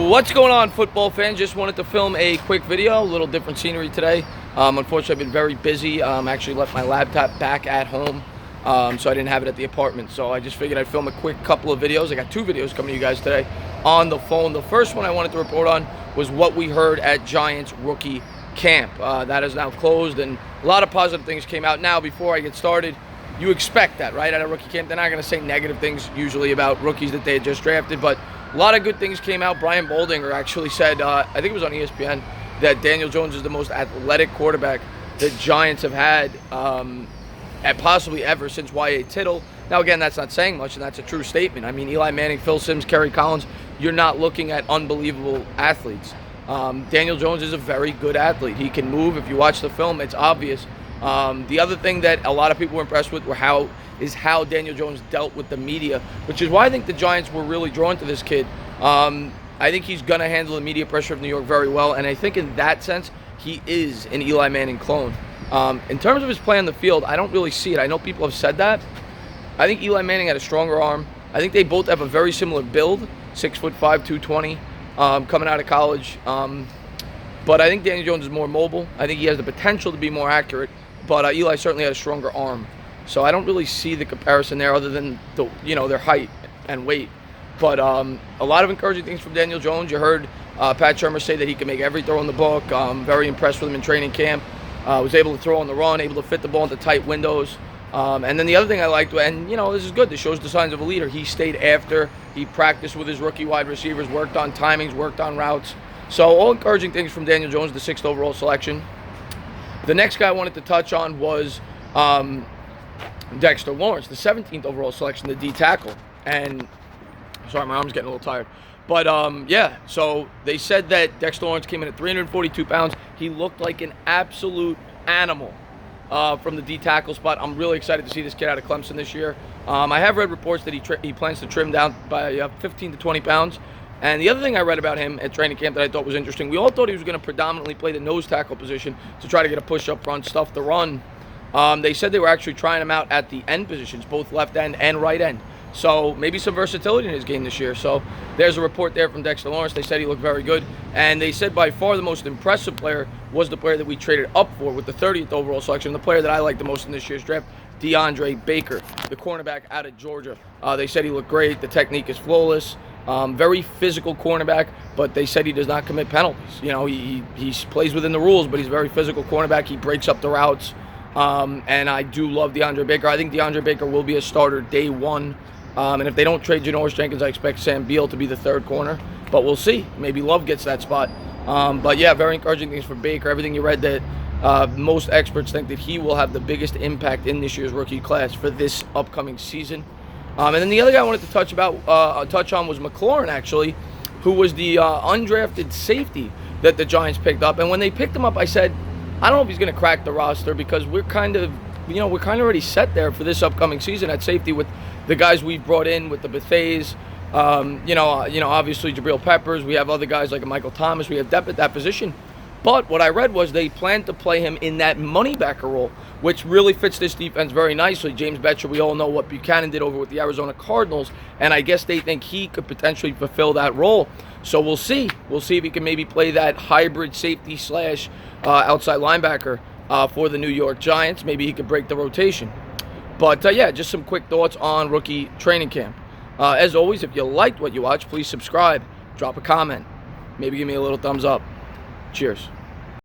What's going on, football fans? Just wanted to film a quick video, a little different scenery today. Unfortunately, I've been very busy. Actually left my laptop back at home, so I didn't have it at the apartment. So I just figured I'd film a quick couple of videos. I got two videos coming to you guys today on the phone. The first one I wanted to report on was what we heard at Giants rookie camp. That is now closed, and a lot of positive things came out. Now, before I get started, you expect that, right? At a rookie camp, they're not going to say negative things usually about rookies that they had just drafted, but a lot of good things came out. Brian Boldinger actually said, I think it was on ESPN, that Daniel Jones is the most athletic quarterback the Giants have had at possibly ever since Y.A. Tittle. Now, again, that's not saying much, and that's a true statement. I mean, Eli Manning, Phil Simms, Kerry Collins, you're not looking at unbelievable athletes. Daniel Jones is a very good athlete. He can move. If you watch the film, it's obvious. The other thing that a lot of people were impressed with is how Daniel Jones dealt with the media, which is why I think the Giants were really drawn to this kid. I think he's going to handle the media pressure of New York very well, and I think in that sense, he is an Eli Manning clone. In terms of his play on the field, I don't really see it. I know people have said that. I think Eli Manning had a stronger arm. I think they both have a very similar build, 6'5", 220, coming out of college. But I think Daniel Jones is more mobile. I think he has the potential to be more accurate, but Eli certainly had a stronger arm. So I don't really see the comparison there other than their height and weight. But a lot of encouraging things from Daniel Jones. You heard Pat Shurmur say that he can make every throw in the book. Very impressed with him in training camp. Was able to throw on the run, able to fit the ball into tight windows. And then the other thing I liked, and this is good, this shows the signs of a leader. He stayed after, he practiced with his rookie wide receivers, worked on timings, worked on routes. So all encouraging things from Daniel Jones, the 6th overall selection. The next guy I wanted to touch on was Dexter Lawrence, the 17th overall selection, the D tackle. And sorry, my arm's getting a little tired. But so they said that Dexter Lawrence came in at 342 pounds. He looked like an absolute animal from the D tackle spot. I'm really excited to see this kid out of Clemson this year. I have read reports that he plans to trim down by 15 to 20 pounds. And the other thing I read about him at training camp that I thought was interesting, we all thought he was going to predominantly play the nose tackle position to try to get a push up front, stuff the run. They said they were actually trying him out at the end positions, both left end and right end. So maybe some versatility in his game this year. So there's a report there from Dexter Lawrence. They said he looked very good. And they said by far the most impressive player was the player that we traded up for with the 30th overall selection, the player that I like the most in this year's draft, Deandre Baker, the cornerback out of Georgia. They said he looked great. The technique is flawless. Very physical cornerback, but they said he does not commit penalties. He plays within the rules, but he's a very physical cornerback. He breaks up the routes. And I do love DeAndre Baker. I think DeAndre Baker will be a starter day one. And if they don't trade Janoris Jenkins, I expect Sam Beal to be the third corner. But we'll see. Maybe Love gets that spot. But yeah, very encouraging things for Baker. Everything you read that most experts think that he will have the biggest impact in this year's rookie class for this upcoming season. And then the other guy I wanted to touch on was McLaurin, actually, who was the undrafted safety that the Giants picked up. And when they picked him up, I said, I don't know if he's going to crack the roster because we're kind of already set there for this upcoming season at safety with the guys we've brought in, with the Bethays, obviously Jabril Peppers. We have other guys like Michael Thomas. We have depth at that position. But what I read was they plan to play him in that moneybacker role, which really fits this defense very nicely. James Betcher, we all know what Buchanan did over with the Arizona Cardinals, and I guess they think he could potentially fulfill that role. So we'll see. We'll see if he can maybe play that hybrid safety / outside linebacker for the New York Giants. Maybe he could break the rotation. But just some quick thoughts on rookie training camp. As always, if you liked what you watched, please subscribe, drop a comment, maybe give me a little thumbs up. Cheers.